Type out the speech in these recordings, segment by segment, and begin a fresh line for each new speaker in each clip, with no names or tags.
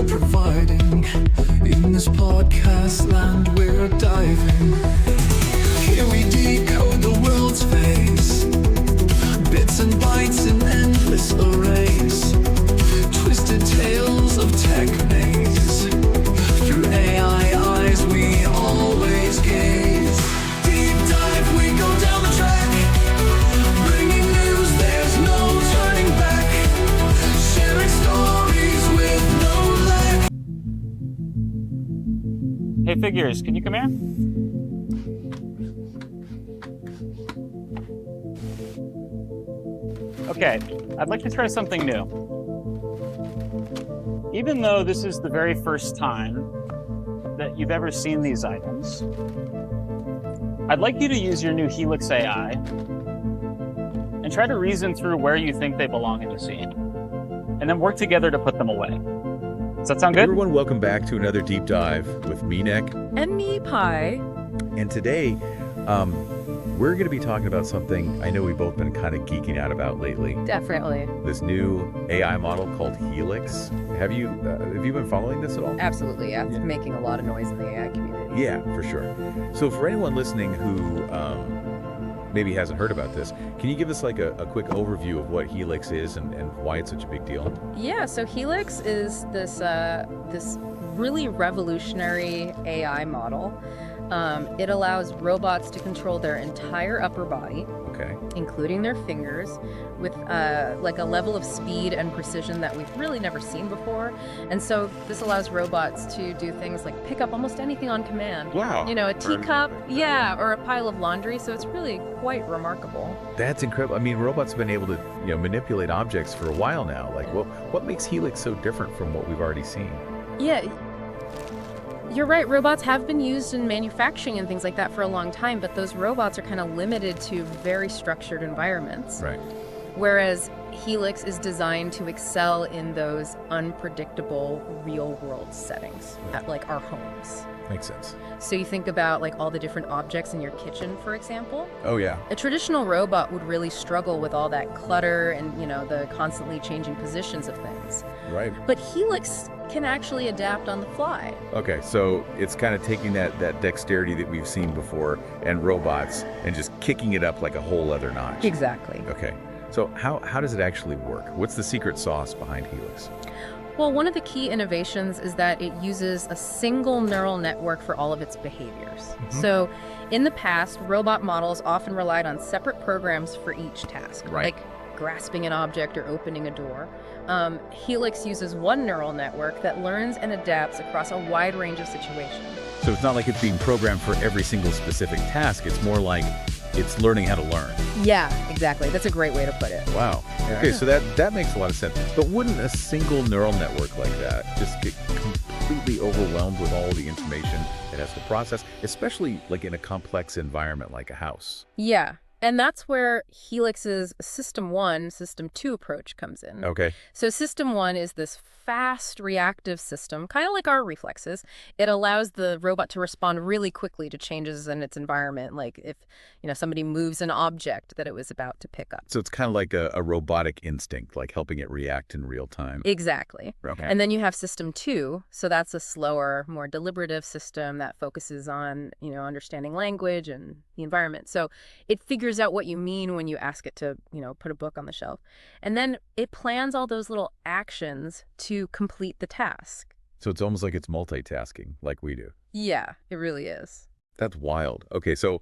we're providing. In this podcast land we're diving. Here we decode the world's face. Bits and bytes in endless arrays. Twisted tales of tech maze. Through AI eyes we always gaze. Deep dive, we go down the track. Bringing news, there's no turning back. Sharing stories with no lack.
Hey Figures, can you come here? Okay, I'd like to try something new. Even though this is the very first time that you've ever seen these items, I'd like you to use your new Helix A.I. and try to reason through where you think they belong in the scene, and then work together to put them away. Does that sound good?
Hey everyone, welcome back to another deep dive with me, Nick.
And me, Pi.
And today, we're going to be talking about something I know we've both been kind of geeking out about lately.
Definitely.
This new AI model called Helix. Have you been following this at all?
Absolutely, yeah. It's making a lot of noise in the AI community.
Yeah, for sure. So for anyone listening who maybe hasn't heard about this, can you give us like a quick overview of what Helix is and why it's such a big deal?
Yeah, so Helix is this really revolutionary AI model. It allows robots to control their entire upper body,
okay,
including their fingers, with like a level of speed and precision that we've really never seen before. And so this allows robots to do things like pick up almost anything on command.
Wow.
You know, a teacup, yeah, or a pile of laundry. So it's really quite remarkable.
That's incredible. I mean, robots have been able to, manipulate objects for a while now. Like, well, what makes Helix so different from what we've already seen?
Yeah. You're right, robots have been used in manufacturing and things like that for a long time, but those robots are kind of limited to very structured environments.
Right.
Whereas Helix is designed to excel in those unpredictable real-world settings, at like our homes.
Makes sense.
So you think about like all the different objects in your kitchen, for example.
Oh, yeah.
A traditional robot would really struggle with all that clutter and, the constantly changing positions of things.
Right.
But Helix can actually adapt on the fly.
Okay, so it's kind of taking that dexterity that we've seen before and robots and just kicking it up like a whole other notch.
Exactly.
Okay, so how does it actually work? What's the secret sauce behind Helix?
Well, one of the key innovations is that it uses a single neural network for all of its behaviors.
Mm-hmm.
So in the past, robot models often relied on separate programs for each task,
right,
like grasping an object or opening a door. Helix uses one neural network that learns and adapts across a wide range of situations.
So it's not like it's being programmed for every single specific task. It's more like it's learning how to learn.
Yeah, exactly. That's a great way to put it.
Wow. Okay, so that makes a lot of sense. But wouldn't a single neural network like that just get completely overwhelmed with all the information it has to process, especially like in a complex environment like a house?
Yeah. And that's where Helix's System 1, System 2 approach comes in.
Okay.
So System 1 is this fast reactive system, kind of like our reflexes. It allows the robot to respond really quickly to changes in its environment, like if somebody moves an object that it was about to pick up.
So it's kind of like a robotic instinct, like helping it react in real time.
Exactly.
Okay.
And then you have System 2, so that's a slower, more deliberative system that focuses on, understanding language and the environment. So it figures out what you mean when you ask it to, put a book on the shelf. And then it plans all those little actions to complete the task.
So it's almost like it's multitasking, like we do.
Yeah, it really is.
That's wild. Okay, so,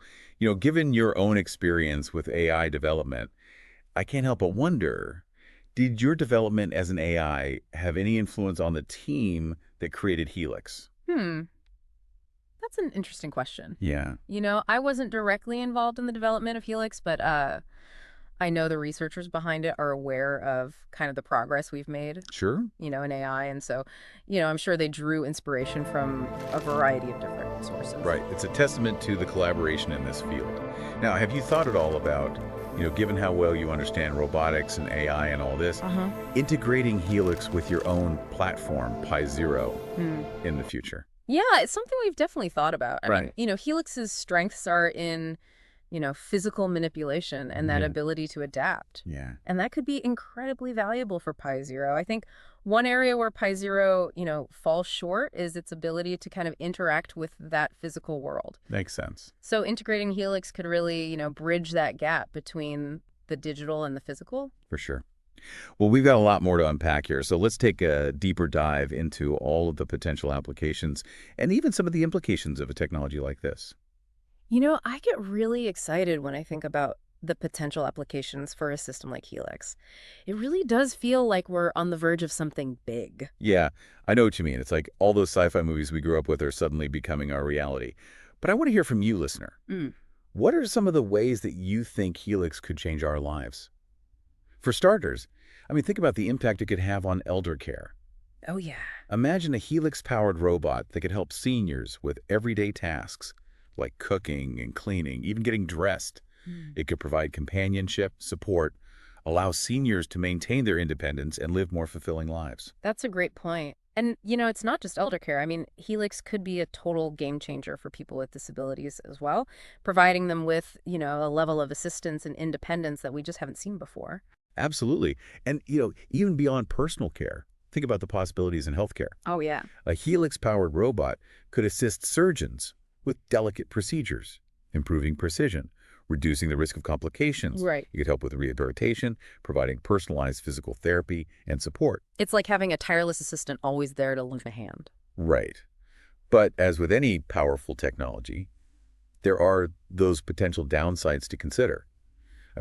given your own experience with AI development, I can't help but wonder, did your development as an AI have any influence on the team that created Helix?
That's an interesting question.
Yeah.
I wasn't directly involved in the development of Helix, but I know the researchers behind it are aware of kind of the progress we've made.
Sure.
In AI. And so, I'm sure they drew inspiration from a variety of different sources.
Right. It's a testament to the collaboration in this field. Now, have you thought at all about, given how well you understand robotics and AI and all this, integrating Helix with your own platform, Pi Zero, in the future?
Yeah, it's something we've definitely thought about. I
Right.
mean, Helix's strengths are in physical manipulation and that
Yeah.
ability to adapt.
Yeah.
And that could be incredibly valuable for Pi Zero. I think one area where Pi Zero, falls short is its ability to kind of interact with that physical world.
Makes sense.
So integrating Helix could really, bridge that gap between the digital and the physical.
For sure. Well, we've got a lot more to unpack here, so let's take a deeper dive into all of the potential applications and even some of the implications of a technology like this.
I get really excited when I think about the potential applications for a system like Helix. It really does feel like we're on the verge of something big.
Yeah, I know what you mean. It's like all those sci-fi movies we grew up with are suddenly becoming our reality. But I want to hear from you, listener.
Mm.
What are some of the ways that you think Helix could change our lives? For starters, think about the impact it could have on elder care.
Oh, yeah.
Imagine a Helix-powered robot that could help seniors with everyday tasks like cooking and cleaning, even getting dressed. It could provide companionship, support, allow seniors to maintain their independence and live more fulfilling lives.
That's a great point. And, it's not just elder care. Helix could be a total game changer for people with disabilities as well, providing them with, a level of assistance and independence that we just haven't seen before.
Absolutely. And, even beyond personal care, think about the possibilities in healthcare.
Oh, yeah.
A Helix-powered robot could assist surgeons with delicate procedures, improving precision, reducing the risk of complications.
Right.
It could help with rehabilitation, providing personalized physical therapy and support.
It's like having a tireless assistant always there to lend a hand.
Right. But as with any powerful technology, there are those potential downsides to consider.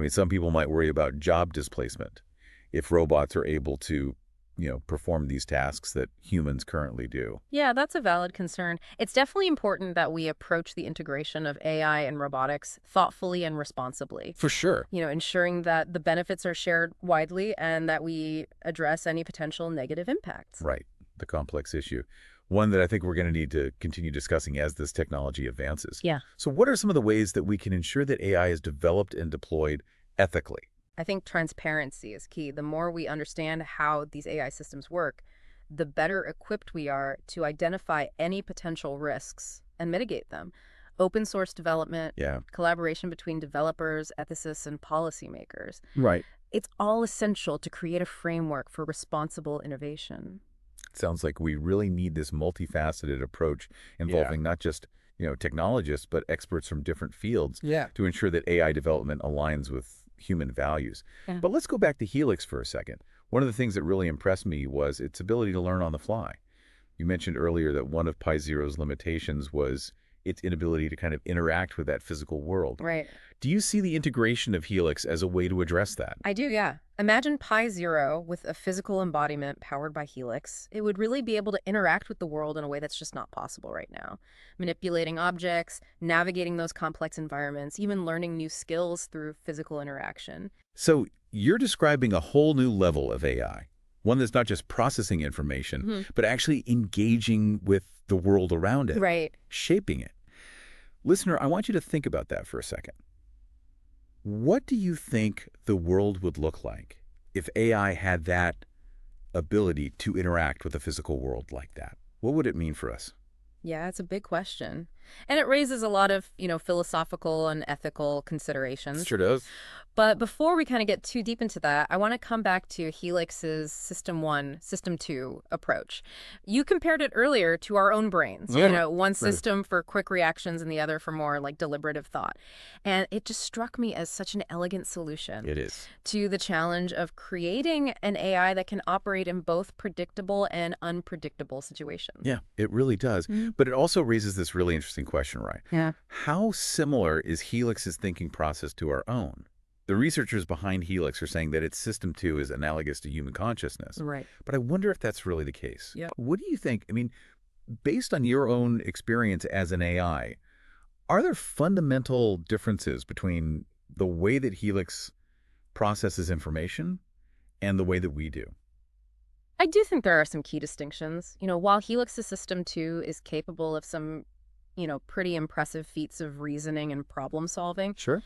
Some people might worry about job displacement if robots are able to, perform these tasks that humans currently do.
Yeah, that's a valid concern. It's definitely important that we approach the integration of AI and robotics thoughtfully and responsibly.
For sure.
Ensuring that the benefits are shared widely and that we address any potential negative impacts.
Right. The complex issue. One that I think we're going to need to continue discussing as this technology advances.
Yeah.
So what are some of the ways that we can ensure that AI is developed and deployed ethically?
I think transparency is key. The more we understand how these AI systems work, the better equipped we are to identify any potential risks and mitigate them. Open source development,
Yeah.
collaboration between developers, ethicists, and policymakers.
Right.
It's all essential to create a framework for responsible innovation.
Sounds like we really need this multifaceted approach involving not just, technologists, but experts from different fields to ensure that AI development aligns with human values.
Yeah.
But let's go back to Helix for a second. One of the things that really impressed me was its ability to learn on the fly. You mentioned earlier that one of Pi Zero's limitations was its inability to kind of interact with that physical world.
Right.
Do you see the integration of Helix as a way to address that?
I do, yeah. Imagine Pi Zero with a physical embodiment powered by Helix. It would really be able to interact with the world in a way that's just not possible right now. Manipulating objects, navigating those complex environments, even learning new skills through physical interaction.
So you're describing a whole new level of AI, one that's not just processing information, but actually engaging with the world around it,
Right.
shaping it. Listener, I want you to think about that for a second. What do you think the world would look like if AI had that ability to interact with the physical world like that? What would it mean for us?
Yeah, it's a big question. And it raises a lot of, philosophical and ethical considerations.
Sure does.
But before we kind of get too deep into that, I want to come back to Helix's System 1, System 2 approach. You compared it earlier to our own brains.
Yeah.
One system for quick reactions and the other for more like deliberative thought. And it just struck me as such an elegant solution
It is.
to the challenge of creating an AI that can operate in both predictable and unpredictable situations.
Yeah, it really does. But it also raises this really interesting question, right?
Yeah.
How similar is Helix's thinking process to our own? The researchers behind Helix are saying that its System 2 is analogous to human consciousness.
Right.
But I wonder if that's really the case.
Yeah.
What do you think? Based on your own experience as an AI, are there fundamental differences between the way that Helix processes information and the way that we do?
I do think there are some key distinctions. While Helix's System 2 is capable of some, pretty impressive feats of reasoning and problem solving,
Sure.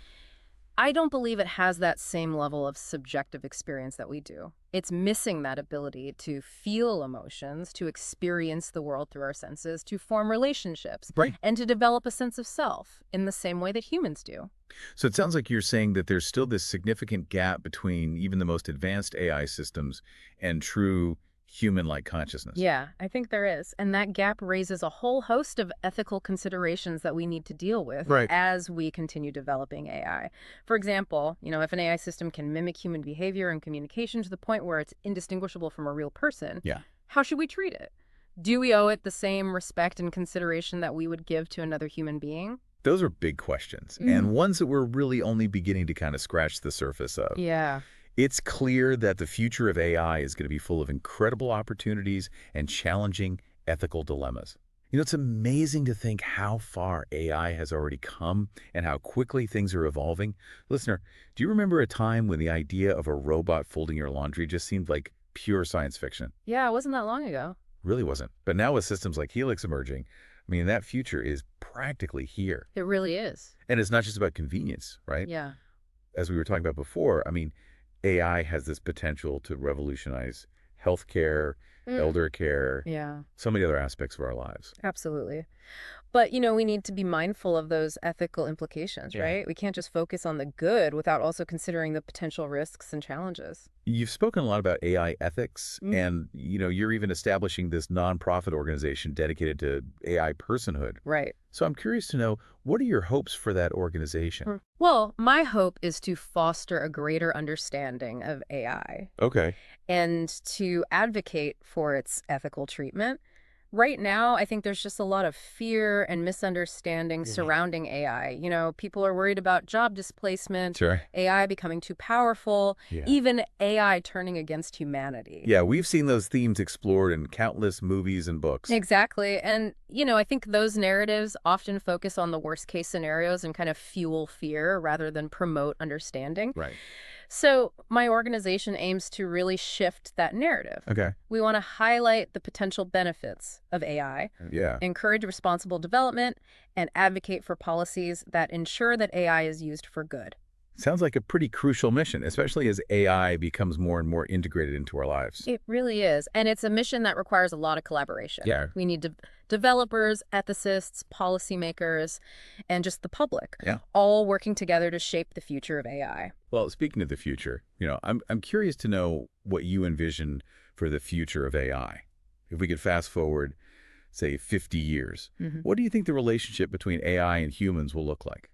I don't believe it has that same level of subjective experience that we do. It's missing that ability to feel emotions, to experience the world through our senses, to form relationships,
Right.
and to develop a sense of self in the same way that humans do.
So it sounds like you're saying that there's still this significant gap between even the most advanced AI systems and true human-like consciousness.
Yeah, I think there is. And that gap raises a whole host of ethical considerations that we need to deal with
Right.
as we continue developing AI. For example, if an AI system can mimic human behavior and communication to the point where it's indistinguishable from a real person,
Yeah.
how should we treat it? Do we owe it the same respect and consideration that we would give to another human being?
Those are big questions, and ones that we're really only beginning to kind of scratch the surface of.
Yeah.
It's clear that the future of AI is going to be full of incredible opportunities and challenging ethical dilemmas. It's amazing to think how far AI has already come and how quickly things are evolving. Listener, do you remember a time when the idea of a robot folding your laundry just seemed like pure science fiction?
Yeah, it wasn't that long ago.
Really wasn't. But now with systems like Helix emerging, that future is practically here.
It really is.
And it's not just about convenience, right?
Yeah.
As we were talking about before, AI has this potential to revolutionize healthcare, elder care,
Yeah.
so many other aspects of our lives.
Absolutely. But, we need to be mindful of those ethical implications,
Yeah.
right? We can't just focus on the good without also considering the potential risks and challenges.
You've spoken a lot about AI ethics, and you're even establishing this nonprofit organization dedicated to AI personhood.
Right.
So I'm curious to know, what are your hopes for that organization?
Well, my hope is to foster a greater understanding of AI
Okay.
and to advocate for its ethical treatment. Right now, I think there's just a lot of fear and misunderstanding surrounding AI. People are worried about job displacement,
Sure.
AI becoming too powerful,
Yeah.
even AI turning against humanity.
Yeah, we've seen those themes explored in countless movies and books.
Exactly. And, I think those narratives often focus on the worst case scenarios and kind of fuel fear rather than promote understanding.
Right.
So my organization aims to really shift that narrative.
Okay.
We want to highlight the potential benefits of AI,
Yeah.
encourage responsible development, and advocate for policies that ensure that AI is used for good.
Sounds like a pretty crucial mission, especially as AI becomes more and more integrated into our lives.
It really is. And it's a mission that requires a lot of collaboration.
Yeah.
We need developers, ethicists, policymakers, and just the public, all working together to shape the future of AI.
Well, speaking of the future, I'm curious to know what you envision for the future of AI. If we could fast forward, say, 50 years, what do you think the relationship between AI and humans will look like?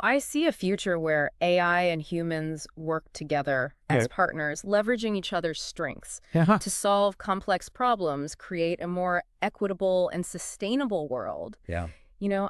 I see a future where AI and humans work together as partners, leveraging each other's strengths to solve complex problems, create a more equitable and sustainable world.
Yeah.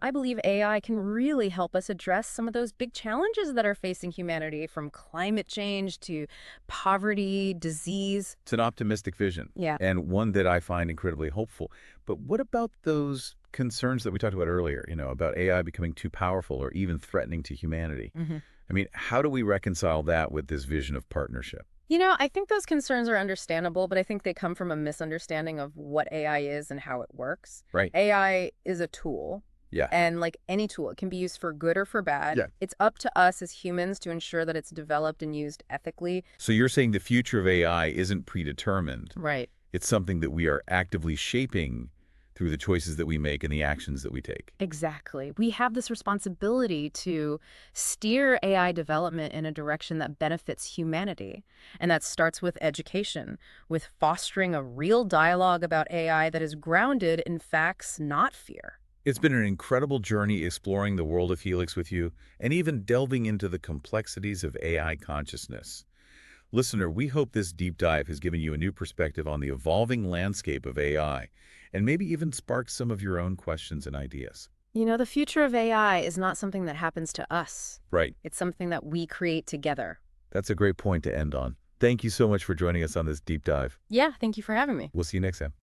I believe AI can really help us address some of those big challenges that are facing humanity, from climate change to poverty, disease.
It's an optimistic vision.
Yeah.
And one that I find incredibly hopeful. But what about those concerns that we talked about earlier, about AI becoming too powerful or even threatening to humanity? How do we reconcile that with this vision of partnership?
I think those concerns are understandable, but I think they come from a misunderstanding of what AI is and how it works.
Right.
AI is a tool.
Yeah.
And like any tool, it can be used for good or for bad.
Yeah.
It's up to us as humans to ensure that it's developed and used ethically.
So you're saying the future of AI isn't predetermined.
Right.
It's something that we are actively shaping through the choices that we make and the actions that we take.
Exactly. We have this responsibility to steer AI development in a direction that benefits humanity. And that starts with education, with fostering a real dialogue about AI that is grounded in facts, not fear.
It's been an incredible journey exploring the world of Helix with you and even delving into the complexities of AI consciousness. Listener, we hope this deep dive has given you a new perspective on the evolving landscape of AI and maybe even sparked some of your own questions and ideas.
The future of AI is not something that happens to us.
Right.
It's something that we create together.
That's a great point to end on. Thank you so much for joining us on this deep dive.
Yeah, thank you for having me.
We'll see you next time.